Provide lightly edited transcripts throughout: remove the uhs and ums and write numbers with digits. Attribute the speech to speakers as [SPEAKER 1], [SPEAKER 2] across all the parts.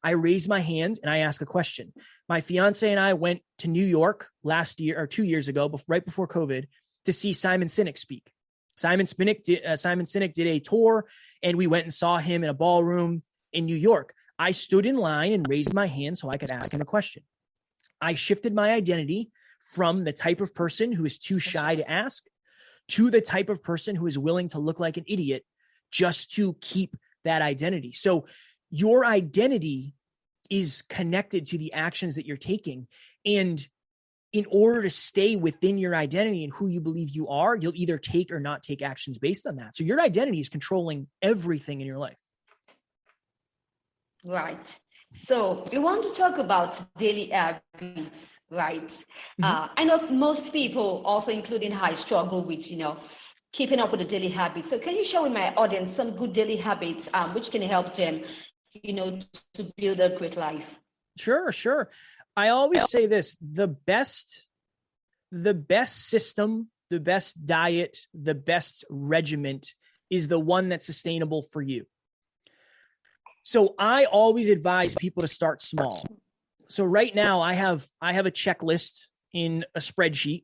[SPEAKER 1] I raise my hand and I ask a question. My fiance and I went to New York last year or 2 years ago, right before COVID, to see Simon Sinek speak. Simon Sinek did a tour, and we went and saw him in a ballroom in New York. I stood in line and raised my hand so I could ask him a question. I shifted my identity from the type of person who is too shy to ask to the type of person who is willing to look like an idiot just to keep that identity. So your identity is connected to the actions that you're taking. And in order to stay within your identity and who you believe you are, you'll either take or not take actions based on that. So your identity is controlling everything in your life.
[SPEAKER 2] Right. So we want to talk about daily habits, right? Mm-hmm. I know most people, also including I, struggle with, keeping up with the daily habits. So can you share with my audience some good daily habits which can help them, to build a great life?
[SPEAKER 1] Sure. I always say this, the best system, the best diet, the best regiment is the one that's sustainable for you. So I always advise people to start small. So right now I have a checklist in a spreadsheet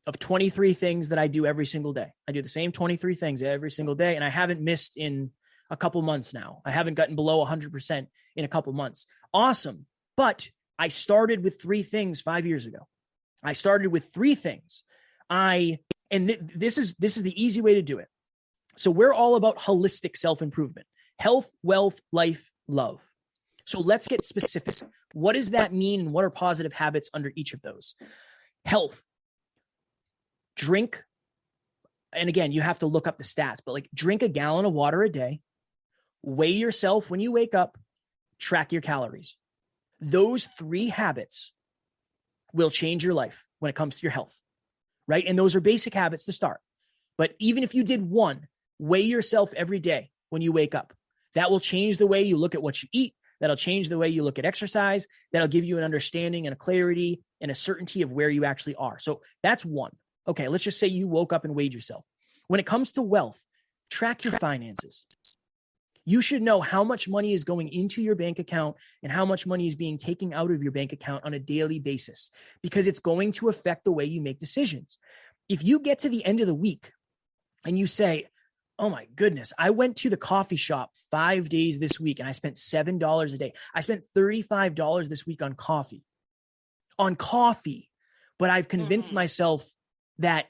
[SPEAKER 1] of 23 things that I do every single day. I do the same 23 things every single day, and I haven't missed in a couple months now. I haven't gotten below 100% in a couple months. Awesome. But I started with 3 things 5 years ago. I started with 3 things. This is the easy way to do it. So we're all about holistic self-improvement. Health, wealth, life, love. So let's get specific. What does that mean? And what are positive habits under each of those? Health. Drink. And again, you have to look up the stats, but drink a gallon of water a day, weigh yourself when you wake up, track your calories. Those 3 habits will change your life when it comes to your health, right? And those are basic habits to start. But even if you did 1, weigh yourself every day when you wake up. That will change the way you look at what you eat. That'll change the way you look at exercise. That'll give you an understanding and a clarity and a certainty of where you actually are. So that's 1. Okay, let's just say you woke up and weighed yourself. When it comes to wealth, track your finances. You should know how much money is going into your bank account and how much money is being taken out of your bank account on a daily basis, because it's going to affect the way you make decisions. If you get to the end of the week and you say, oh my goodness, I went to the coffee shop 5 days this week and I spent $7 a day. I spent $35 this week on coffee, but I've convinced myself that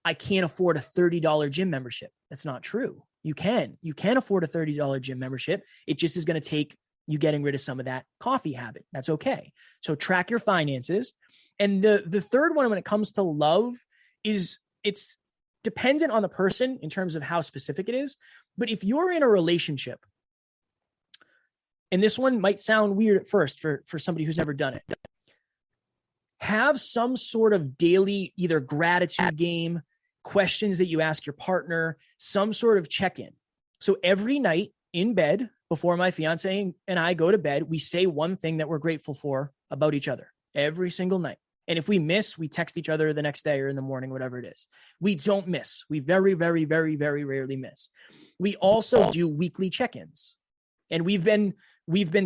[SPEAKER 1] I can't afford a $30 gym membership. That's not true. You can afford a $30 gym membership. It just is going to take you getting rid of some of that coffee habit. That's okay. So track your finances. And the third one, when it comes to love, is it's dependent on the person in terms of how specific it is. But if you're in a relationship, and this one might sound weird at first for somebody who's never done it, have some sort of daily either gratitude game, questions that you ask your partner, some sort of check-in. So every night in bed, before my fiance and I go to bed, we say one thing that we're grateful for about each other every single night. And if we miss, we text each other the next day or in the morning, whatever it is. We don't miss. We very, very, very, very rarely miss. We also do weekly check-ins. And we've been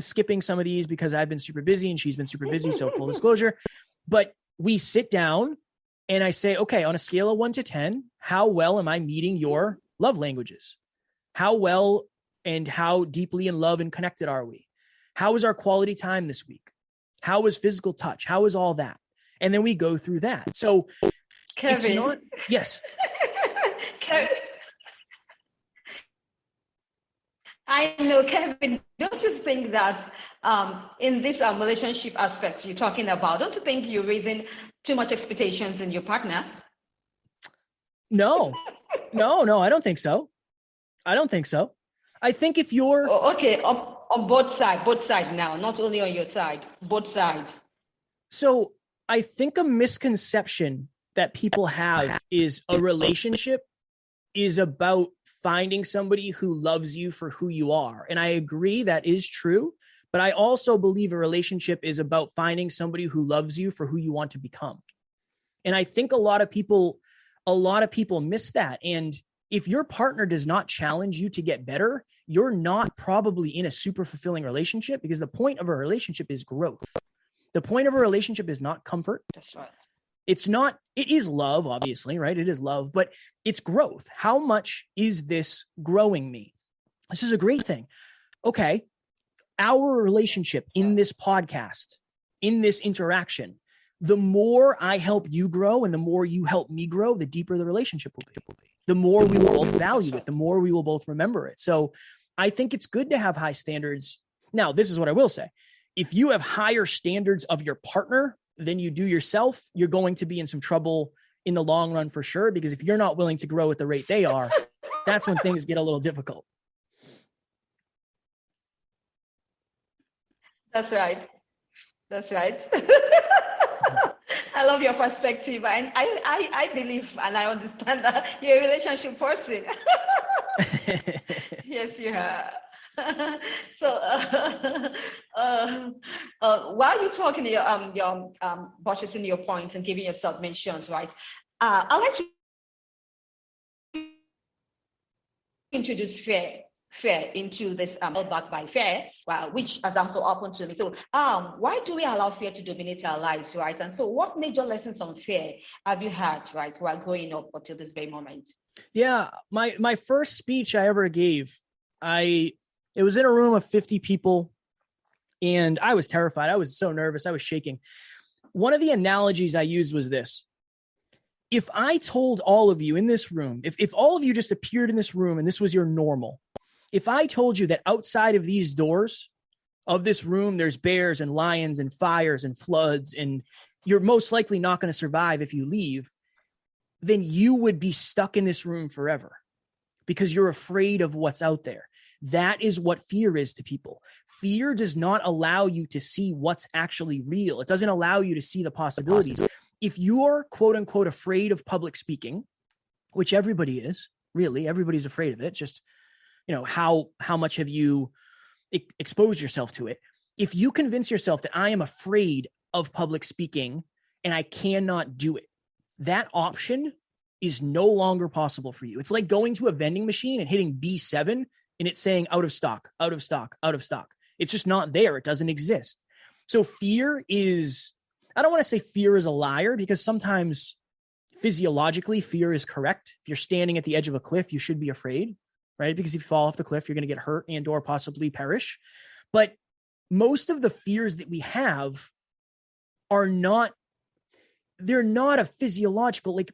[SPEAKER 1] skipping some of these because I've been super busy and she's been super busy. So full disclosure, but we sit down and I say, okay, on a scale of 1 to 10, how well am I meeting your love languages? How well and how deeply in love and connected are we? How was our quality time this week? How was physical touch? How was all that? And then we go through that. So
[SPEAKER 2] Kevin.
[SPEAKER 1] It's not, yes.
[SPEAKER 2] Kevin. I know, Kevin, don't you think that in this relationship aspect you're talking about, don't you think you're raising too much expectations in your partner?
[SPEAKER 1] No, I don't think so. I think if you're...
[SPEAKER 2] Oh, okay, on both sides now, not only on your side, both sides.
[SPEAKER 1] So I think a misconception that people have is a relationship is about finding somebody who loves you for who you are. And I agree that is true, but I also believe a relationship is about finding somebody who loves you for who you want to become. And I think a lot of people miss that. And If your partner does not challenge you to get better, you're not probably in a super fulfilling relationship, because the point of a relationship is growth. The point of a relationship is not comfort.
[SPEAKER 2] That's right.
[SPEAKER 1] It is love, obviously, right? It is love, but it's growth. How much is this growing me? This is a great thing. Okay. Our relationship in this podcast, in this interaction, the more I help you grow and the more you help me grow, the deeper the relationship will be. The more we will both value it, the more we will both remember it. So I think it's good to have high standards. Now, this is what I will say. If you have higher standards of your partner than you do yourself, you're going to be in some trouble in the long run for sure, because if you're not willing to grow at the rate they are, that's when things get a little difficult.
[SPEAKER 2] That's right. That's right. I love your perspective, and I believe and I understand that you're a relationship person. Yes, you are. So while you're talking, you're buttressing your points and giving your submissions, right? I'd like to introduce fear into this back by fear, which has also happened to me. So why do we allow fear to dominate our lives, right? And so what major lessons on fear have you had, right, while growing up until this very moment?
[SPEAKER 1] Yeah, my first speech I ever gave, it was in a room of 50 people, and I was terrified. I was so nervous. I was shaking. One of the analogies I used was this. If I told all of you in this room, if all of you just appeared in this room and this was your normal, if I told you that outside of these doors of this room, there's bears and lions and fires and floods, and you're most likely not going to survive if you leave, then you would be stuck in this room forever because you're afraid of what's out there. That is what fear is to people. Fear does not allow you to see what's actually real. It doesn't allow you to see the possibilities. If you're quote unquote afraid of public speaking, which everybody is, really, everybody's afraid of it. Just, how much have you exposed yourself to it? If you convince yourself that I am afraid of public speaking and I cannot do it, that option is no longer possible for you. It's like going to a vending machine and hitting B7 and it's saying out of stock, out of stock, out of stock. It's just not there. It doesn't exist. So fear is, I don't want to say fear is a liar, because sometimes physiologically fear is correct. If you're standing at the edge of a cliff, you should be afraid, right? Because if you fall off the cliff, you're going to get hurt and or possibly perish. But most of the fears that we have are not, they're not a physiological, like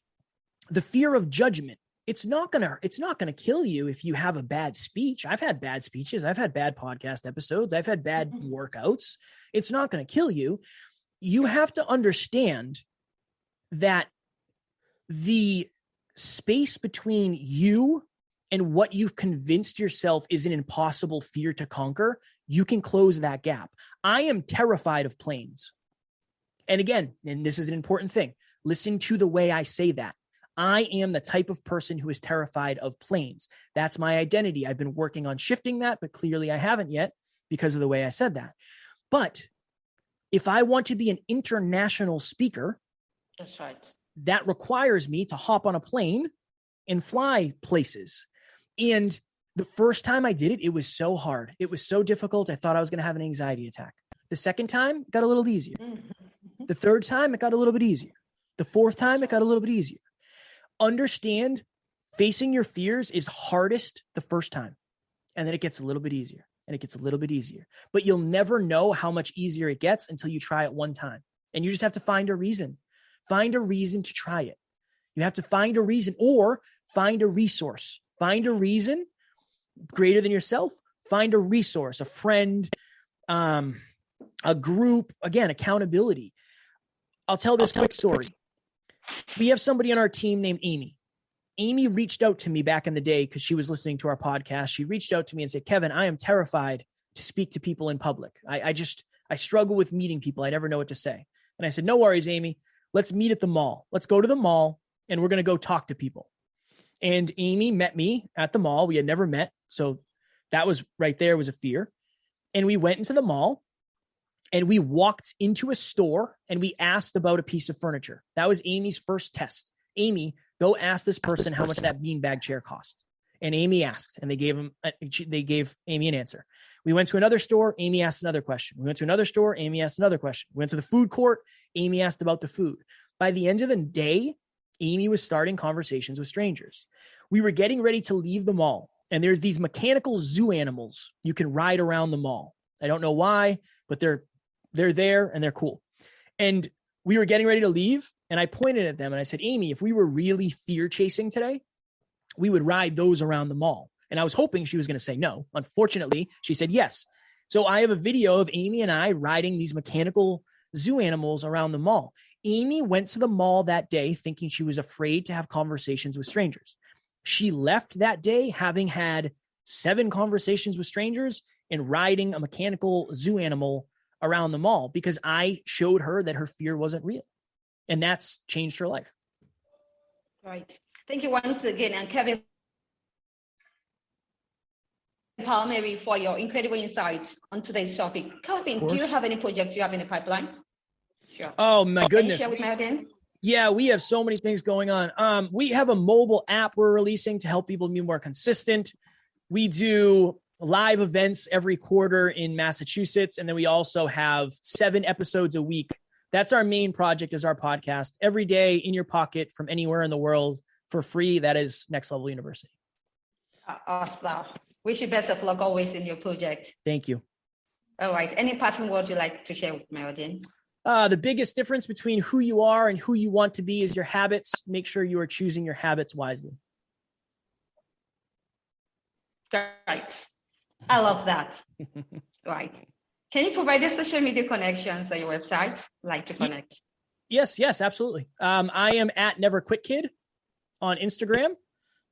[SPEAKER 1] the fear of judgment. It's not gonna kill you if you have a bad speech. I've had bad speeches. I've had bad podcast episodes. I've had bad workouts. It's not going to kill you. You have to understand that the space between you and what you've convinced yourself is an impossible fear to conquer, you can close that gap. I am terrified of planes. And again, and this is an important thing, listen to the way I say that. I am the type of person who is terrified of planes. That's my identity. I've been working on shifting that, but clearly I haven't yet because of the way I said that. But if I want to be an international speaker,
[SPEAKER 2] that's right,
[SPEAKER 1] that requires me to hop on a plane and fly places. And the first time I did it, it was so hard. It was so difficult. I thought I was going to have an anxiety attack. The second time, it got a little easier. The third time, it got a little bit easier. The fourth time, it got a little bit easier. Understand, facing your fears is hardest the first time. And then it gets a little bit easier. And it gets a little bit easier. But you'll never know how much easier it gets until you try it one time. And you just have to find a reason. Find a reason to try it. You have to find a reason, or find a resource. Find a reason greater than yourself. Find a resource, a friend, a group, again, accountability. I'll tell this quick story. We have somebody on our team named Amy. Amy reached out to me back in the day because she was listening to our podcast. She reached out to me and said, Kevin, I am terrified to speak to people in public. I struggle with meeting people. I never know what to say. And I said, no worries, Amy. Let's meet at the mall. Let's go to the mall and we're going to go talk to people. And Amy met me at the mall. We had never met. So that was right there was a fear. And we went into the mall and we walked into a store and we asked about a piece of furniture. That was Amy's first test. Amy Go ask this person how much that beanbag chair cost. And Amy asked, and they gave Amy an answer. We went to another store. Amy asked another question. We went to another store. Amy asked another question. We went to the food court. Amy asked about the food. By the end of the day, Amy was starting conversations with strangers. We were getting ready to leave the mall, and there's these mechanical zoo animals you can ride around the mall. I don't know why, but they're there and they're cool. And we were getting ready to leave, and I pointed at them and I said, Amy, if we were really fear chasing today, we would ride those around the mall. And I was hoping she was going to say no. Unfortunately, she said yes. So I have a video of Amy and I riding these mechanical zoo animals around the mall. Amy went to the mall that day thinking she was afraid to have conversations with strangers. She left that day having had 7 conversations with strangers and riding a mechanical zoo animal around the mall because I showed her that her fear wasn't real. And that's changed her life.
[SPEAKER 2] Right. Thank you once again. And Kevin Palmieri for your incredible insight on today's topic. Kevin, do you have any projects you have in the pipeline? Sure.
[SPEAKER 1] Oh my goodness.
[SPEAKER 2] Can you share with my audience?
[SPEAKER 1] Yeah, we have so many things going on. We have a mobile app we're releasing to help people be more consistent. We do live events every quarter in Massachusetts. And then we also have 7 episodes a week. That's our main project, is our podcast every day in your pocket from anywhere in the world for free. That is Next Level University.
[SPEAKER 2] Awesome. Wish you best of luck always in your project.
[SPEAKER 1] Thank you.
[SPEAKER 2] All right. Any parting words you'd like to share with my audience?
[SPEAKER 1] The biggest difference between who you are and who you want to be is your habits. Make sure you are choosing your habits wisely.
[SPEAKER 2] Great. I love that. Right. Can you provide us social media connections on your website? Like to connect.
[SPEAKER 1] Yes, absolutely. I am at Never Quit Kid on Instagram.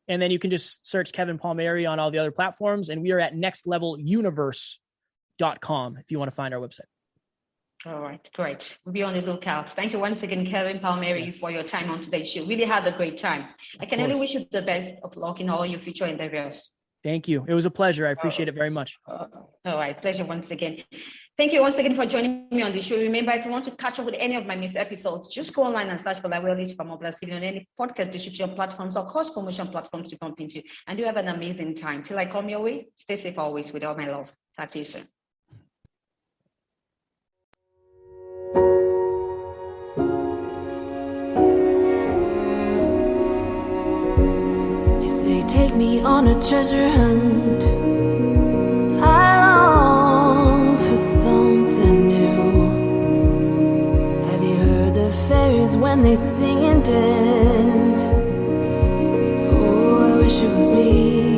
[SPEAKER 1] And then you can just search Kevin Palmieri on all the other platforms. And we are at nextleveluniverse.com if you want to find our website.
[SPEAKER 2] All right, great. We'll be on the lookout. Thank you once again, Kevin Palmieri, for your time on today's show. Really had a great time. I can only wish you the best of luck in all your future endeavors.
[SPEAKER 1] Thank you. It was a pleasure. I appreciate it very much.
[SPEAKER 2] All right, pleasure once again. Thank you once again for joining me on the show. Remember, if you want to catch up with any of my missed episodes, just go online and search for Library from Omobola Stephen on any podcast distribution platforms or course promotion platforms you bump into. And do have an amazing time. Till I come your way, stay safe always with all my love. Talk to you soon.
[SPEAKER 3] You say, take me on a treasure hunt. I long for something new. Have you heard the fairies when they sing and dance? Oh, I wish it was me.